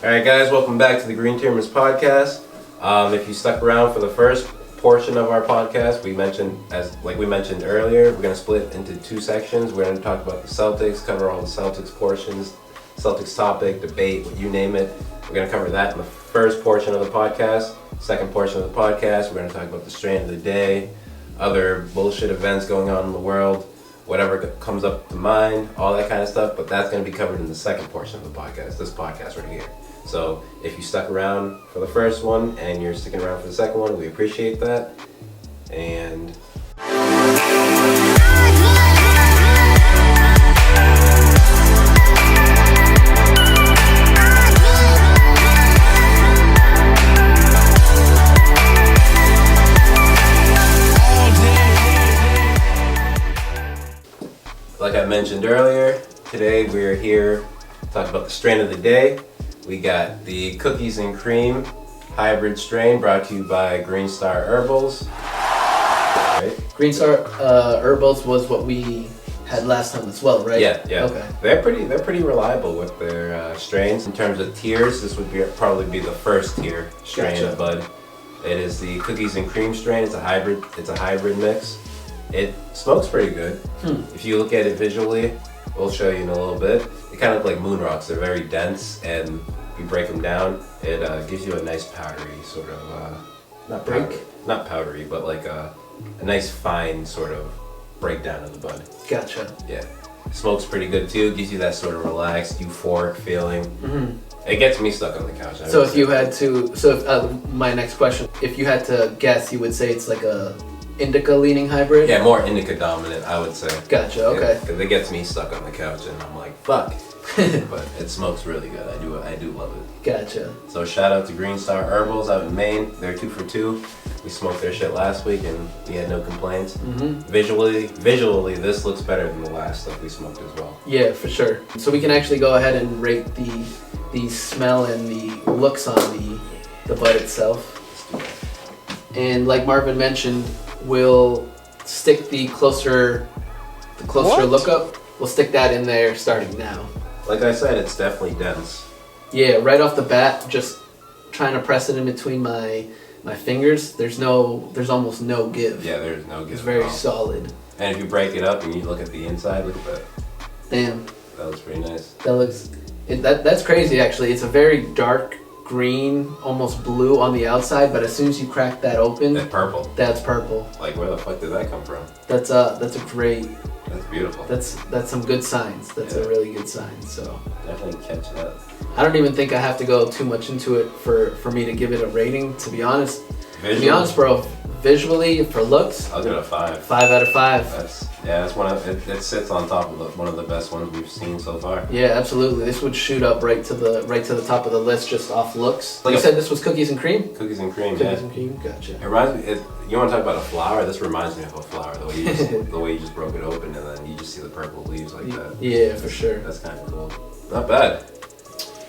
Alright guys, welcome back to the GreenTeamers Podcast. If you stuck around for the first portion of our podcast, we mentioned earlier, we're going to split into two sections. We're going to talk about the Celtics, cover all the Celtics portions, Celtics topic, debate, you name it. We're going to cover that in the first portion of the podcast. Second portion of the podcast, we're going to talk about the strain of the day, other bullshit events going on in the world, whatever comes up to mind, all that kind of stuff. But that's going to be covered in the second portion of the podcast, this podcast right here. So if you stuck around for the first one and you're sticking around for the second one, we appreciate that. And like I mentioned earlier, today we're here to talk about the strain of the day. We got the cookies and cream hybrid strain brought to you by Green Star Herbals. Right? Green Star Herbals was what we had last time as well, right? Yeah. Okay. They're pretty reliable with their strains. In terms of tiers, this would probably be the first tier strain of bud. It is the cookies and cream strain. It's a hybrid mix. It smokes pretty good. If you look at it visually, we'll show you in a little bit. They kind of look like moon rocks. They're very dense, and if you break them down, it gives you a nice powdery sort of, not powdery, but like a nice fine sort of breakdown of the bud. Gotcha. Yeah. Smokes pretty good too. Gives you that sort of relaxed, euphoric feeling. It gets me stuck on the couch. My next question, if you had to guess, you would say it's like a indica leaning hybrid? Yeah, more indica dominant, I would say. Gotcha, okay. Because it gets me stuck on the couch and I'm like, fuck. But it smokes really good. I do love it. Gotcha. So shout out to Green Star Herbals out in Maine. They're 2 for 2. We smoked their shit last week and we had no complaints. Visually, this looks better than the last stuff we smoked as well. Yeah, for sure. So we can actually go ahead and rate the smell and the looks on the bud itself. And like Marvin mentioned, we'll stick the closer look up. We'll stick that in there starting now. Like I said, it's definitely dense. Yeah, right off the bat, just trying to press it in between my fingers. There's almost no give. Yeah, there's no give. It's very solid. And if you break it up and you look at the inside, look at that. Damn. That looks pretty nice. That's crazy actually. It's a very dark green, almost blue on the outside, but as soon as you crack that open, that's purple. That's purple. Like where the fuck did that come from? That's a great. That's beautiful. That's some good signs. That's a really good sign. So definitely catch that. I don't even think I have to go too much into it for me to give it a rating. To be honest, bro. Visually, for looks, I'll give it a 5. 5 out of 5. That's one of it sits on top of one of the best ones we've seen so far. Yeah, absolutely. This would shoot up right to the top of the list just off looks. Like you said, this was cookies and cream. Cookies and cream. Cookies and cream. Gotcha. It reminds me. You want to talk about a flower? This reminds me of a flower. The way you just broke it open and then you just see the purple leaves like that. Yeah, for sure. That's kind of cool. Not bad.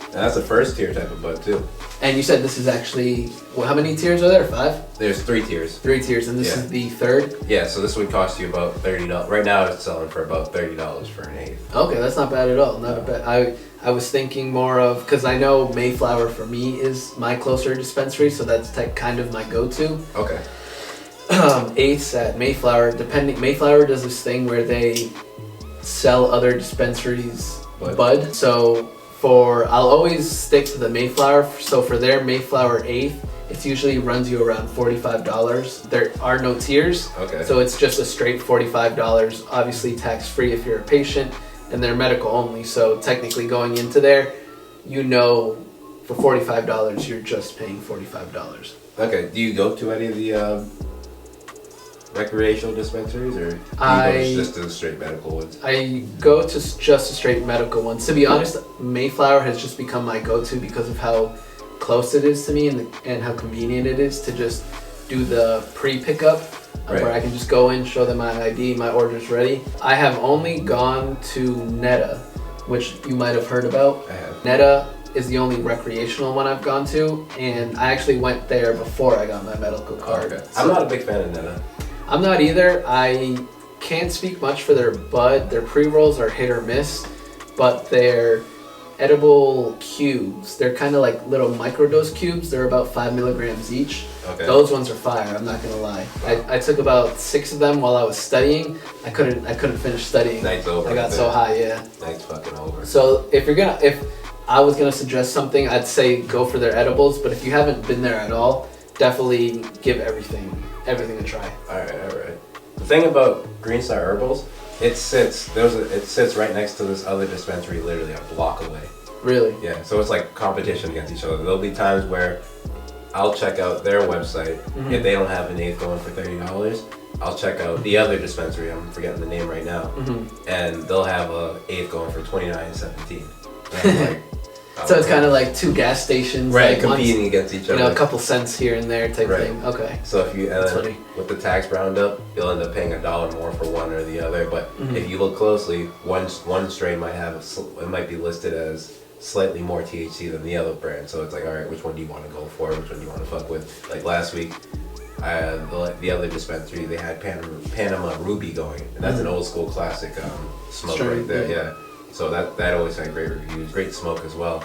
And that's the first tier type of bud too. And you said this is actually, how many tiers are there? 5? There's 3 tiers. 3 tiers, and this is the third? Yeah, so this would cost you about $30. Right now it's selling for about $30 for an 8th. Okay, that's not bad at all. Not bad. I was thinking more of, because I know Mayflower for me is my closer dispensary, so that's kind of my go-to. Okay. 8ths at Mayflower, Mayflower does this thing where they sell other dispensaries bud. So I'll always stick to the Mayflower. So for their Mayflower 8th, it usually runs you around $45. There are no tiers. Okay. So it's just a straight $45, obviously tax-free if you're a patient, and they're medical only. So technically going into there, for $45, you're just paying $45. Okay. Do you go to any of the recreational dispensaries, or do you go just to the straight medical ones? I go to just the straight medical ones. To be honest, Mayflower has just become my go-to because of how close it is to me and how convenient it is to just do the pre-pickup, where I can just go in, show them my ID, my order's ready. I have only gone to Netta, which you might have heard about. I have. Netta is the only recreational one I've gone to, and I actually went there before I got my medical card. Okay. I'm not a big fan of Netta. I'm not either. I can't speak much for their bud. Their pre-rolls are hit or miss, but their edible cubes. They're kind of like little microdose cubes. They're about 5 milligrams each. Okay. Those ones are fire. I'm not gonna lie. I took about 6 of them while I was studying. I couldn't finish studying. Night's over. I got so high. Yeah. Night's fucking over. So if I was gonna suggest something, I'd say go for their edibles. But if you haven't been there at all, definitely give everything a try. All right. The thing about Green Star Herbals, it sits right next to this other dispensary, literally a block away. Really? Yeah. So it's like competition against each other. There'll be times where I'll check out their website. If they don't have an eighth going for $30, I'll check out the other dispensary. I'm forgetting the name right now, and they'll have a eighth going for $29.17. Like, so it's kind of like two gas stations, right? like Competing against each other. A couple cents here and there type thing. Okay. So if you with the tax roundup, you'll end up paying $1 more for one or the other. But if you look closely, one strain might be listed as slightly more THC than the other brand. So it's like, all right, which one do you want to go for? Which one do you want to fuck with? Like last week, the other dispensary, they had Panama Ruby going, and that's an old school classic smoke right there. Yeah. So that always had great reviews, great smoke as well.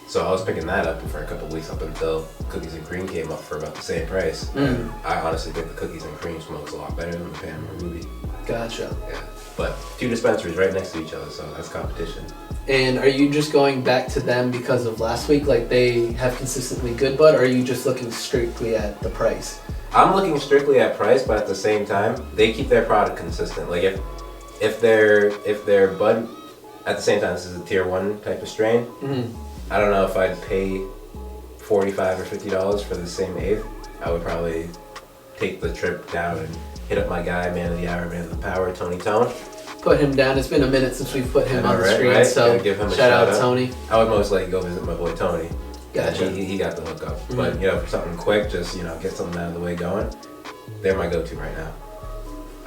So I was picking that up for a couple of weeks up until Cookies and Cream came up for about the same price. And I honestly think the Cookies and Cream smoke's a lot better than the Panama Ruby. Gotcha. Yeah. But two dispensaries right next to each other, so that's competition. And are you just going back to them because of last week, like they have consistently good bud, or are you just looking strictly at the price? I'm looking strictly at price, but at the same time, they keep their product consistent. Like if their bud, at the same time, this is a tier 1 type of strain. I don't know if I'd pay $45 or $50 for the same eighth. I would probably take the trip down and hit up my guy, man of the hour, man of the power, Tony Tone. Put him down. It's been a minute since we've put him on the screen, right? so give him a shout out Tony. I would most likely go visit my boy Tony. Gotcha. He got the hookup. But for something quick, just get something out of the way going. They're my go-to right now.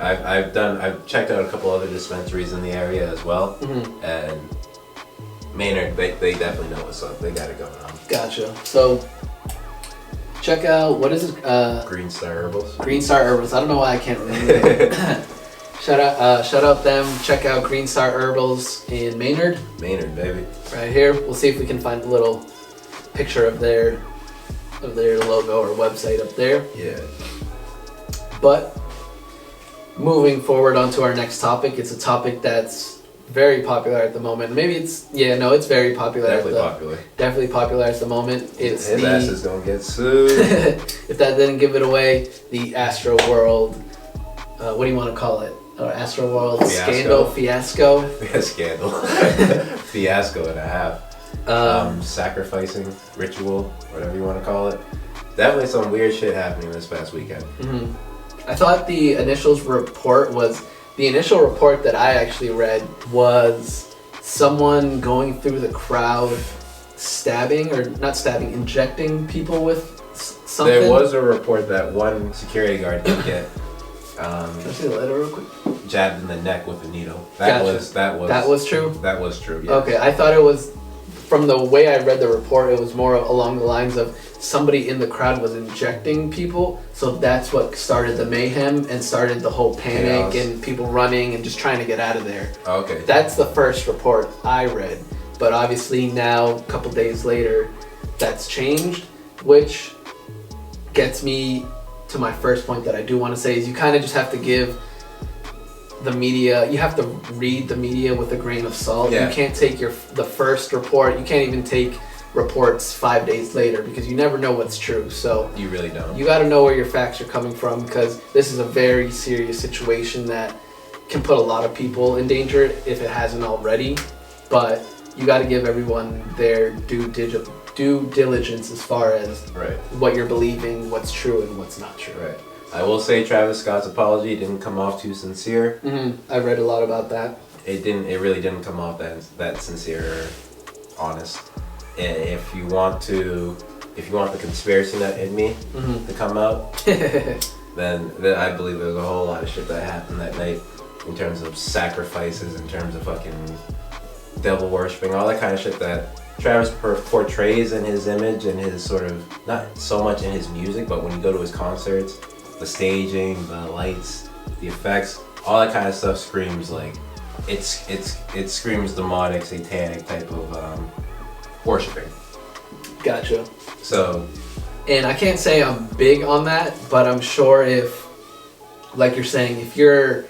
I've checked out a couple other dispensaries in the area as well, and Maynard, they definitely know what's up. They got it going on. Gotcha. So check out, what is it? Green Star Herbals. Green Star Herbals. I don't know why I can't remember it. Shout out them. Check out Green Star Herbals in Maynard. Maynard, baby. Right here. We'll see if we can find a little picture of their logo or website up there. Yeah. But moving forward onto our next topic, it's a topic that's very popular at the moment. Maybe it's very popular. Definitely popular at the moment. It's his ass is gonna get sued. If that didn't give it away, the AstroWorld. What do you want to call it? AstroWorld Fiasco. Scandal. Fiasco and a half. Sacrificing ritual, whatever you want to call it. Definitely some weird shit happening this past weekend. I thought the initial report that I actually read was someone going through the crowd injecting people with something. There was a report that one security guard did get can I see the letter real quick? Jabbed in the neck with a needle. That was true? That was true, yes. Okay, I thought it was, from the way I read the report, it was more along the lines of somebody in the crowd was injecting people, so that's what started the mayhem and started the whole panic and people running and just trying to get out of there. Okay. That's the first report I read, but obviously now, a couple days later, that's changed, which gets me to my first point that I do want to say is you kind of just have to give the media, you have to read the media with a grain of salt. Yeah. You can't take the first report, you can't even take reports 5 days later because you never know what's true. So you really don't. You got to know where your facts are coming from because this is a very serious situation that can put a lot of people in danger if it hasn't already. But you got to give everyone their due diligence as far as what you're believing, what's true and what's not true. Right. I will say Travis Scott's apology didn't come off too sincere. I read a lot about that. It really didn't come off that sincere or honest. And if you want the conspiracy nut in me to come out, then I believe there's a whole lot of shit that happened that night in terms of sacrifices, in terms of fucking devil worshipping, all that kind of shit that Travis portrays in his image and his sort of, not so much in his music, but when you go to his concerts, the staging, the lights, the effects, all that kind of stuff screams like it screams demonic, satanic type of worshiping. Gotcha. So, and I can't say I'm big on that, but I'm sure if, like you're saying, if you're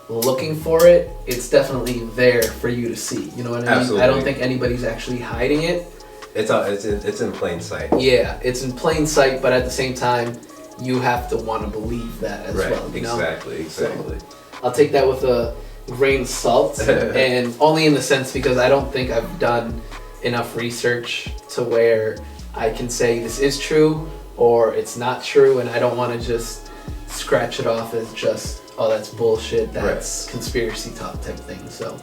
looking for it, it's definitely there for you to see. You know what I mean? Absolutely. I don't think anybody's actually hiding it. It's in plain sight. Yeah, it's in plain sight, but at the same time, you have to want to believe that as well. You know? Exactly. So, I'll take that with a grain of salt, and only in the sense because I don't think I've done enough research to where I can say this is true or it's not true, and I don't want to just scratch it off as just, oh, that's bullshit, that's conspiracy type thing. So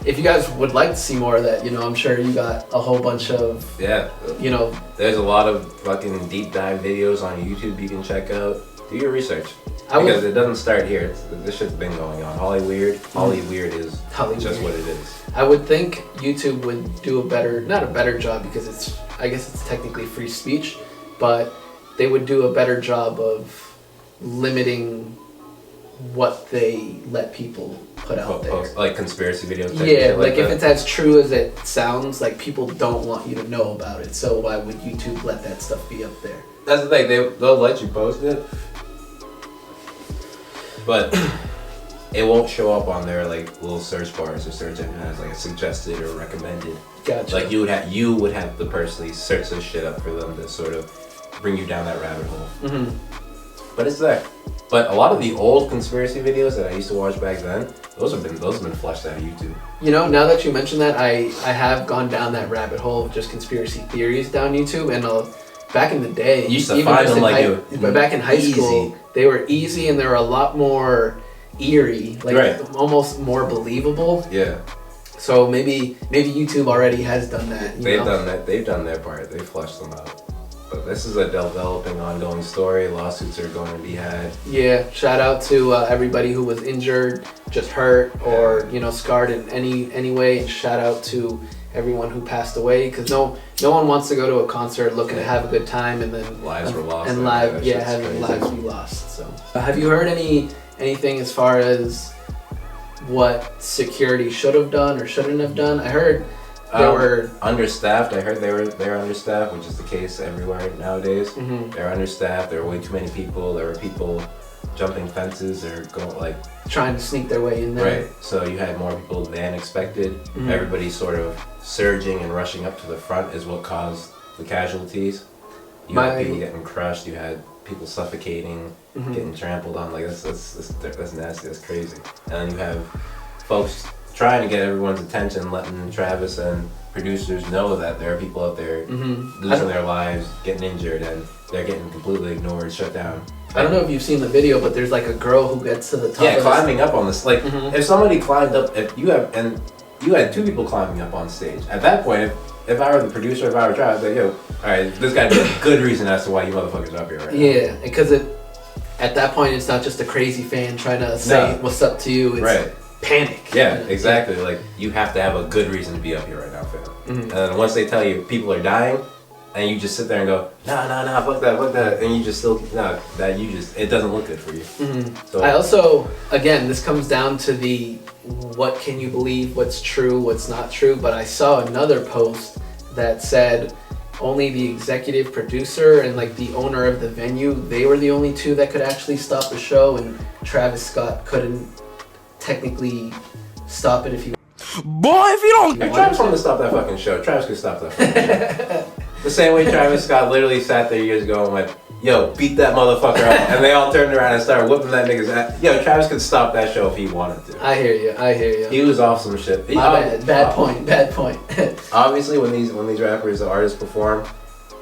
if you guys would like to see more of that, you know, I'm sure you got a whole bunch of, you know, there's a lot of fucking deep dive videos on YouTube you can check out. Do your research. Because it doesn't start here. This shit's been going on. Holly Weird is just what it is. I would think YouTube would do not a better job because I guess it's technically free speech, but they would do a better job of limiting what they let people put out there. Like conspiracy videos. Yeah, like if it's as true as it sounds, like people don't want you to know about it. So why would YouTube let that stuff be up there? That's the thing. They'll let you post it, but it won't show up on their like little search bars or search engine as like a suggested or recommended. Gotcha. Like you would have to personally search this shit up for them to sort of bring you down that rabbit hole. Mm-hmm. But it's there. But a lot of the old conspiracy videos that I used to watch back then, those have been flushed out of YouTube. You know, now that you mention that, I have gone down that rabbit hole of just conspiracy theories down YouTube, and back in the day, you used to find them but back in high school, they were easy and they were a lot more eerie, like almost more believable. Yeah. So maybe YouTube already has done that. Done that. They've done their part. They flushed them out. But this is a developing, ongoing story. Lawsuits are going to be had. Yeah, shout out to everybody who was injured, just hurt, or scarred in any way. And shout out to everyone who passed away, because no one wants to go to a concert looking to have a good time and then lives were lost. And having lives be lost. So, have you heard anything as far as what security should have done or shouldn't have done? I heard. They were understaffed. I heard they were understaffed, which is the case everywhere nowadays. Mm-hmm. They're understaffed. There were way too many people. There were people jumping fences or trying to sneak their way in there. Right. So you had more people than expected. Mm-hmm. Everybody sort of surging and rushing up to the front is what caused the casualties. You had people getting crushed. You had people suffocating, mm-hmm. getting trampled on. Like that's nasty. That's crazy. And then you have folks trying to get everyone's attention, letting Travis and producers know that there are people out there mm-hmm. losing their lives, getting injured, and they're getting completely ignored, shut down. I don't know if you've seen the video, but there's like a girl who gets to the top. Yeah, climbing up on this. Like mm-hmm. if somebody climbed up, you had two people climbing up on stage. At that point, if I were the producer, if I were Travis, I'd be like, yo, all right, there's got to be a good reason as to why you motherfuckers are up here right now. Yeah, because at that point, it's not just a crazy fan trying to say what's up to you. It's panic. Yeah, exactly. Like you have to have a good reason to be up here right now, fam. Mm-hmm. And once they tell you people are dying, and you just sit there and go, nah, fuck that, and you just still it doesn't look good for you. Mm-hmm. So I also, again, this comes down to the what can you believe, what's true, what's not true. But I saw another post that said only the executive producer and like the owner of the venue, they were the only two that could actually stop the show, and Travis Scott couldn't technically stop it if he. Boy, if you don't. If Travis wanted to stop that fucking show, Travis could stop that fucking show. The same way Travis Scott literally sat there years ago and went, yo, beat that motherfucker up. And they all turned around and started whooping that nigga's ass. Yo, Travis could stop that show if he wanted to. I hear you. He was off some shit. Bad point. Obviously, when these rappers or artists perform,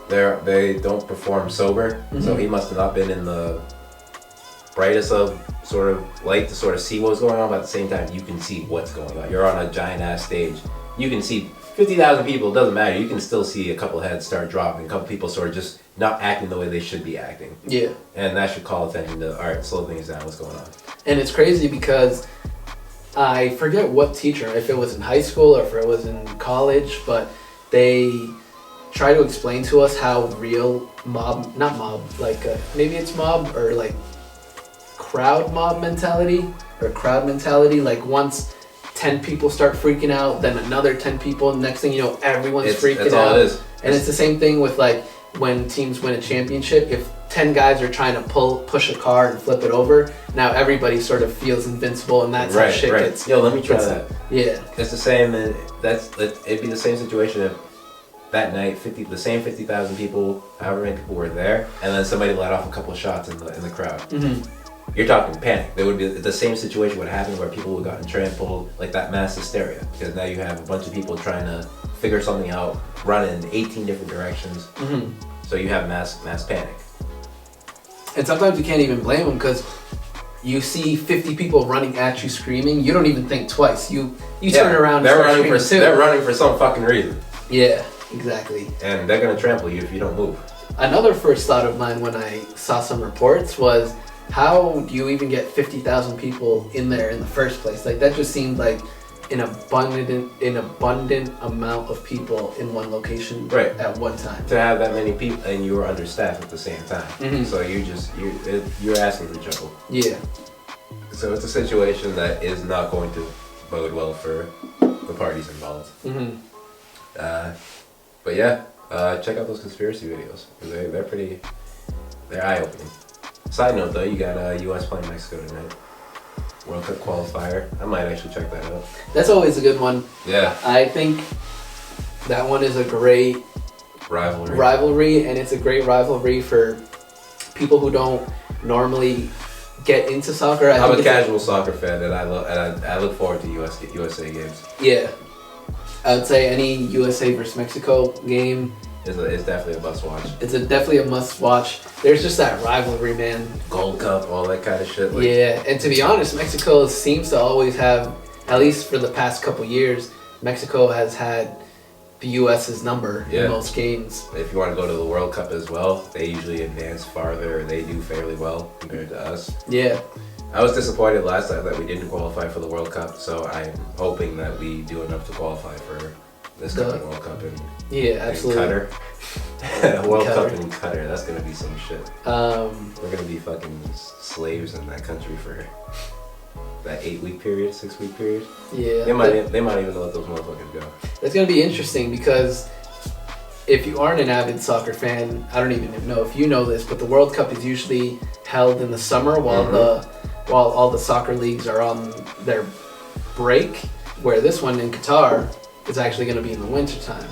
they don't perform sober. Mm-hmm. So he must have not been in the brightest of sort of light to sort of see what's going on, but at the same time you can see what's going on. You're on a giant ass stage. You can see 50,000 people, it doesn't matter. You can still see a couple heads start dropping, a couple people sort of just not acting the way they should be acting. Yeah. And that should call attention to, alright, slow things down, what's going on? And it's crazy because I forget what teacher, if it was in high school or if it was in college, but they try to explain to us how real maybe it's mob or like crowd mentality, like once 10 people start freaking out, then another 10 people, and next thing you know, everyone's freaking that's out. all it is. And it's the same thing with like when teams win a championship. If 10 guys are trying to push a car and flip it over, now everybody sort of feels invincible, and that's how shit gets. Yo, let me try that. Yeah. It's the same. It'd be the same situation if that night the same 50,000 people, however many people were there, and then somebody let off a couple of shots in the crowd. Mm-hmm. You're talking panic. There would be the same situation would happen where people would have gotten trampled, like that mass hysteria, because now you have a bunch of people trying to figure something out, run in 18 different directions. Mm-hmm. So you have mass panic. And sometimes you can't even blame them, because you see 50 people running at you screaming, you don't even think twice. You turn around and start screaming too. They're running for some fucking reason. Yeah, exactly. And they're gonna trample you if you don't move. Another first thought of mine when I saw some reports was, how do you even get 50,000 people in there in the first place? Like, that just seemed like an abundant amount of people in one location at one time. To have that many people, and you were understaffed at the same time. Mm-hmm. So you're asking for trouble. Yeah. So it's a situation that is not going to bode well for the parties involved. Mm-hmm. But yeah, check out those conspiracy videos. They're eye-opening. Side note though, you got U.S. playing Mexico tonight. World Cup qualifier. I might actually check that out. That's always a good one. Yeah. I think that one is a great rivalry, and it's a great rivalry for people who don't normally get into soccer. I'm a casual soccer fan, and I look forward to USA games. Yeah. I would say any USA versus Mexico game is definitely a must watch. It's definitely a must watch. There's just that rivalry, man. Gold Cup, all that kind of shit. Yeah, and to be honest, Mexico seems to always have, at least for the past couple years, Mexico has had the U.S.'s number in most games. If you want to go to the World Cup as well, they usually advance farther. They do fairly well compared to us. Yeah. I was disappointed last time that we didn't qualify for the World Cup, so I'm hoping that we do enough to qualify for this coming World Cup in absolutely. Qatar. World Cup in Qatar. That's gonna be some shit. We're gonna be fucking slaves in that country for that 8-week period, 6-week period. Yeah. They might even let those motherfuckers go. That's gonna be interesting, because if you aren't an avid soccer fan, I don't even know if you know this, but the World Cup is usually held in the summer while all the soccer leagues are on their break, where this one in Qatar is actually going to be in the winter time.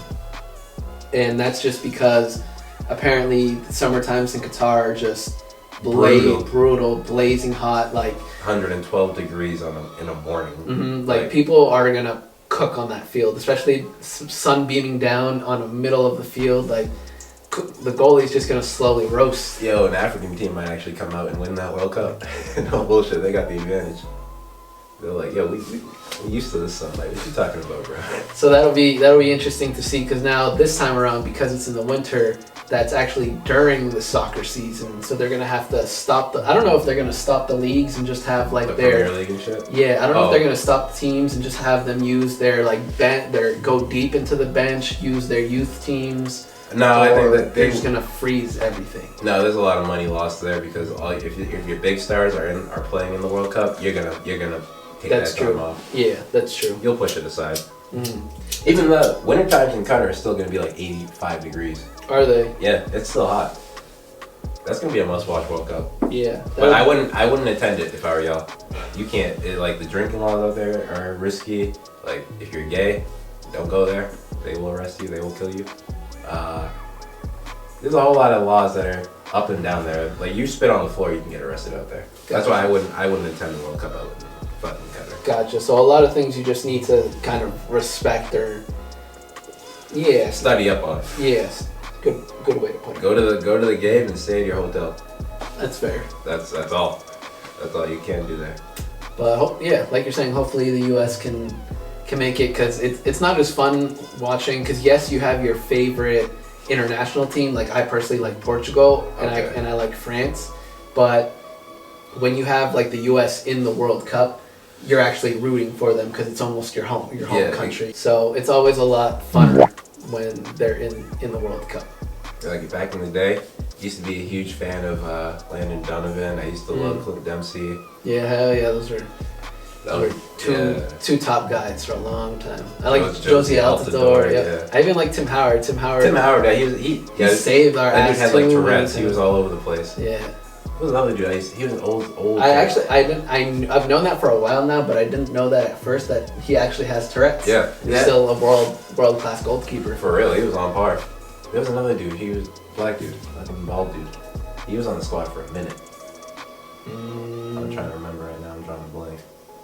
And that's just because apparently the summer times in Qatar are just brutal, blazing hot, like 112 degrees in a morning. Mm-hmm, like people are going to cook on that field, especially sun beaming down on the middle of the field. Like, the goalie's just gonna slowly roast. Yo, an African team might actually come out and win that World Cup. No bullshit, they got the advantage. They're like, yo, we used to this sunlight. What you talking about, bro? So that'll be interesting to see, because now this time around, because it's in the winter, that's actually during the soccer season. So they're gonna have to stop I don't know if they're gonna stop the leagues and just have like their Premier League and shit. Yeah, I don't know if they're gonna stop the teams and just have them use their go deep into the bench, use their youth teams. No, I think that they're just gonna freeze everything. No, there's a lot of money lost there, because if your big stars are playing in the World Cup, you're gonna take that time off. Yeah, that's true. You'll push it aside. Mm-hmm. Even the winter times in Qatar is still gonna be like 85 degrees. Are they? Yeah, it's still hot. That's gonna be a must-watch World Cup. Yeah, but I wouldn't attend it if I were y'all. You can't. The drinking laws out there are risky. Like, if you're gay, don't go there. They will arrest you. They will kill you. There's a whole lot of laws that are up and down there. Like, you spit on the floor, you can get arrested out there. Gotcha. That's why I wouldn't attend the World Cup out in fucking Qatar. Gotcha. So a lot of things you just need to kind of respect or study up on. Yes. Good way to put it. Go to the game and stay at your hotel. That's fair. That's all. That's all you can do there. But like you're saying, hopefully the U.S. can make it, because it's not as fun watching. Because yes, you have your favorite international team. Like, I personally like Portugal, and I like France. But when you have like the U.S. in the World Cup, you're actually rooting for them, because it's almost your home country. So it's always a lot funner when they're in the World Cup. Like, back in the day, used to be a huge fan of Landon Donovan. I used to love Clint Dempsey. Yeah, hell yeah, those were two top guys for a long time. I like Josie Altidore. Yeah. I even like Tim Howard. Tim Howard, he saved our ass. That dude had like Tourette's. He was all over the place. Yeah. What was another dude? He was an old. I've known that for a while now, but I didn't know that at first that he actually has Tourette's. Yeah. He's still a world class goalkeeper. For real, he was on par. There was another dude. He was black dude, like a bald dude. He was on the squad for a minute. I'm trying to remember right now. I'm drawing a blank.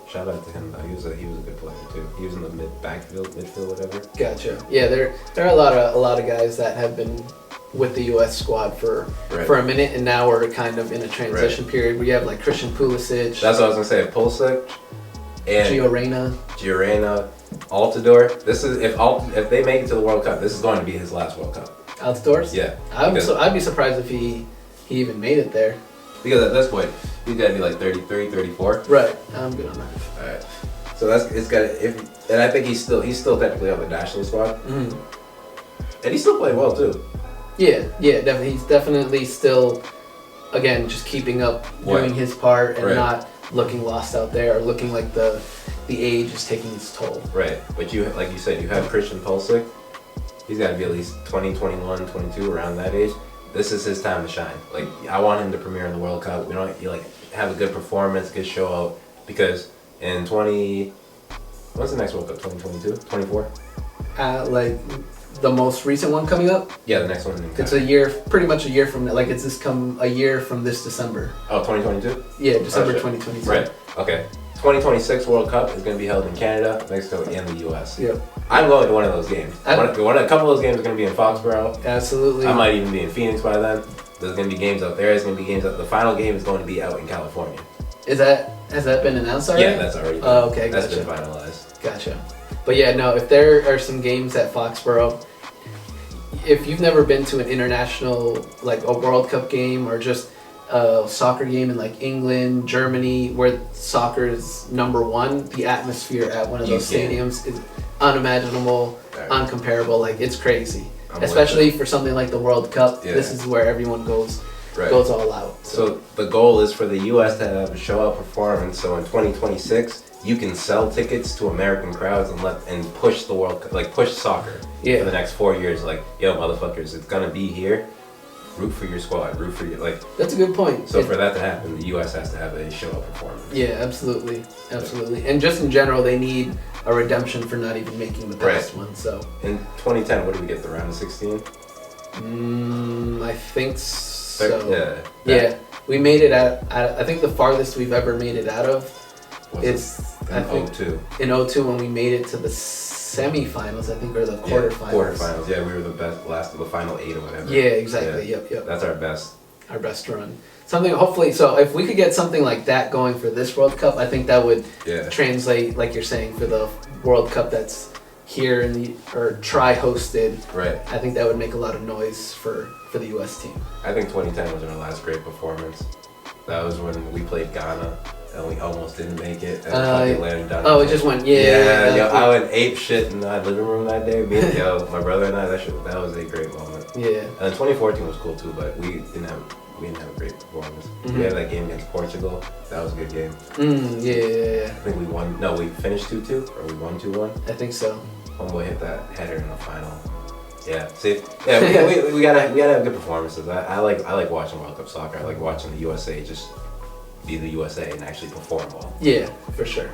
Shout out to him though. He was a good player too. He was in the midfield, whatever. Gotcha. Yeah, there are a lot of guys that have been with the U.S. squad for a minute, and now we're kind of in a transition period. We have like Christian Pulisic. That's what I was gonna say. Pulisic and Gio Reyna, Altidore. This is if they make it to the World Cup, this is going to be his last World Cup. Altidore's? Yeah. I'd be surprised if he even made it there. Because at this point, he's got to be like 33, 34. Right. I'm good on that. All right. So and I think he's still technically on the national squad. Mm-hmm. And he's still playing well too. Yeah, definitely. He's definitely still, again, just keeping up, doing his part, and not looking lost out there, or looking like the age is taking its toll. Right. But like you said, you have Christian Pulisic. He's got to be at least 20, 21, 22, around that age. This is his time to shine. Like, I want him to premiere in the World Cup. We don't have a good performance, good show out, because in when's the next World Cup? 2022, 24? Like the most recent one coming up? Yeah, the next one. It's pretty much a year from, like, it's a year from this December. Oh, 2022? Yeah, December 2022. Right. Okay. 2026 World Cup is going to be held in Canada, Mexico, and the U.S. Yep. I'm going to one of those games. A couple of those games are going to be in Foxborough. Absolutely. I might even be in Phoenix by then. There's going to be games out there. There's going to be games out. The final game is going to be out in California. Has that been announced already? Yeah, that's already been. Oh, okay, that's gotcha. been finalized. Gotcha. But yeah, no, if there are some games at Foxborough, if you've never been to an international, like a World Cup game, or just a soccer game in like England, Germany, where soccer is number one, the atmosphere at one of those stadiums is unimaginable, uncomparable. Like, it's crazy. Especially for something like the World Cup. Yeah. This is where everyone goes all out. So the goal is for the U.S. to have a show-out performance. So in 2026, you can sell tickets to American crowds and push the World Cup, like push soccer for the next 4 years. Like, yo, motherfuckers, it's gonna be here. Root for your squad. Root for your That's a good point. So for that to happen, the U.S. has to have a show-up performance. Yeah, absolutely. And just in general, they need a redemption for not even making the past one. So in 2010, what did we get? The round of 16? I think so. Yeah. We made it at I think the farthest we've ever made it out of is in 2002. In 2002, when we made it to the semifinals, I think, or the quarterfinals. Quarterfinals. Yeah, we were the best, last of the final 8 or whatever. Yeah, exactly. Yeah. Yep. That's our best run. Something, hopefully, so if we could get something like that going for this World Cup, I think that would translate, like you're saying, for the World Cup that's here or tri-hosted. Right. I think that would make a lot of noise for the U.S. team. I think 2010 was our last great performance. That was when we played Ghana. And we almost didn't make it. It just went, I went ape shit in my living room that day. My brother and I, that was a great moment. Yeah. And 2014 was cool too, but we didn't have a great performance. Mm-hmm. We had that game against Portugal. That was a good game. Yeah. I think we won. No, we finished 2-2, or we won 2-1. I think so. Homeboy hit that header in the final. Yeah. See, we gotta have good performances. I like watching World Cup soccer. I like watching the USA just be the USA and actually perform well. Yeah, for sure.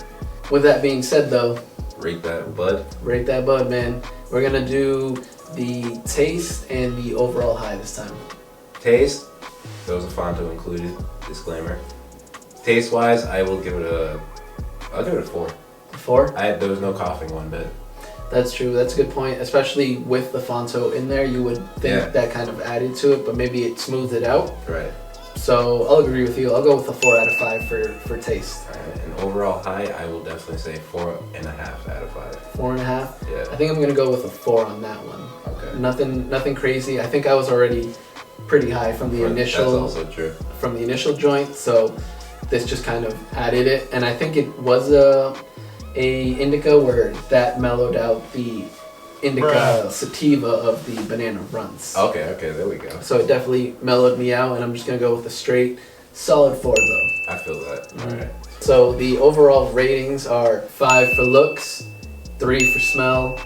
With that being said, though, rate that bud, man. We're gonna do the taste and the overall high this time. Taste, there was a Fonto included. Disclaimer. Taste wise, I'll give it a 4. 4? There was no coughing one bit. That's true. That's a good point. Especially with the Fonto in there, you would think that kind of added to it, but maybe it smoothed it out. Right. So I'll agree with you. I'll go with a 4 out of 5 for taste. Alright, and overall high, I will definitely say 4.5 out of 5. 4.5? Yeah. I think I'm gonna go with a 4 on that one. Okay. Nothing crazy. I think I was already pretty high from the initial. That's also true. From the initial joint, so this just kind of added it, and I think it was a indica where that mellowed out the indica sativa of the banana runs. Okay, there we go. So it definitely mellowed me out, and I'm just gonna go with a straight Solid 4 though. I feel that. Mhm. All right. So the overall ratings are 5 for looks, 3 for smell,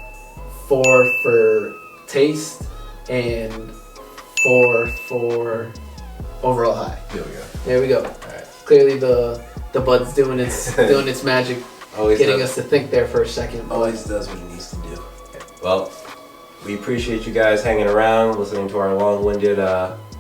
4 for taste, and 4 for overall high. Here we go. There we go. All right. Clearly the bud's doing its magic, Always getting does. us to think there for a second. Always does what it needs to do. Well, we appreciate you guys hanging around, listening to our long-winded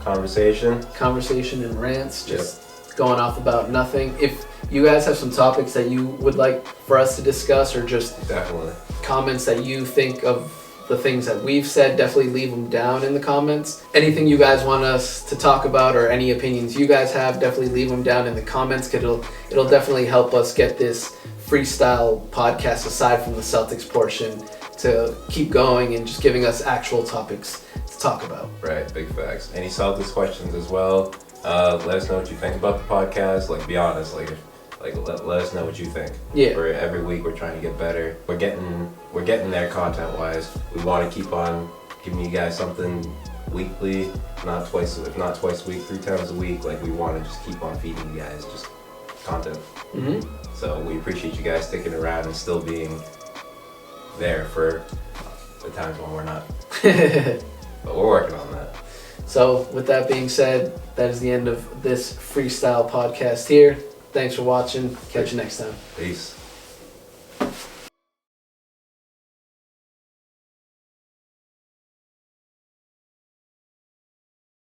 conversation. Conversation and rants, just going off about nothing. If you guys have some topics that you would like for us to discuss, or just Definitely. comments that you think of the things that we've said, definitely leave them down in the comments. Anything you guys want us to talk about, or any opinions you guys have, definitely leave them down in the comments, because it'll definitely help us get this freestyle podcast, aside from the Celtics portion, to keep going and just giving us actual topics to talk about. Right, big facts. Any Celtics questions as well? Let us know what you think about the podcast. Like, be honest. Let us know what you think. Yeah. Every week we're trying to get better. We're getting there content wise. We want to keep on giving you guys something weekly, if not twice a week, 3 times a week. Like, we want to just keep on feeding you guys just content. Mm-hmm. So we appreciate you guys sticking around and still being there for the times when we're not. But we're working on that. So with that being said, that is the end of this freestyle podcast here. Thanks for watching. Catch you next time. Peace.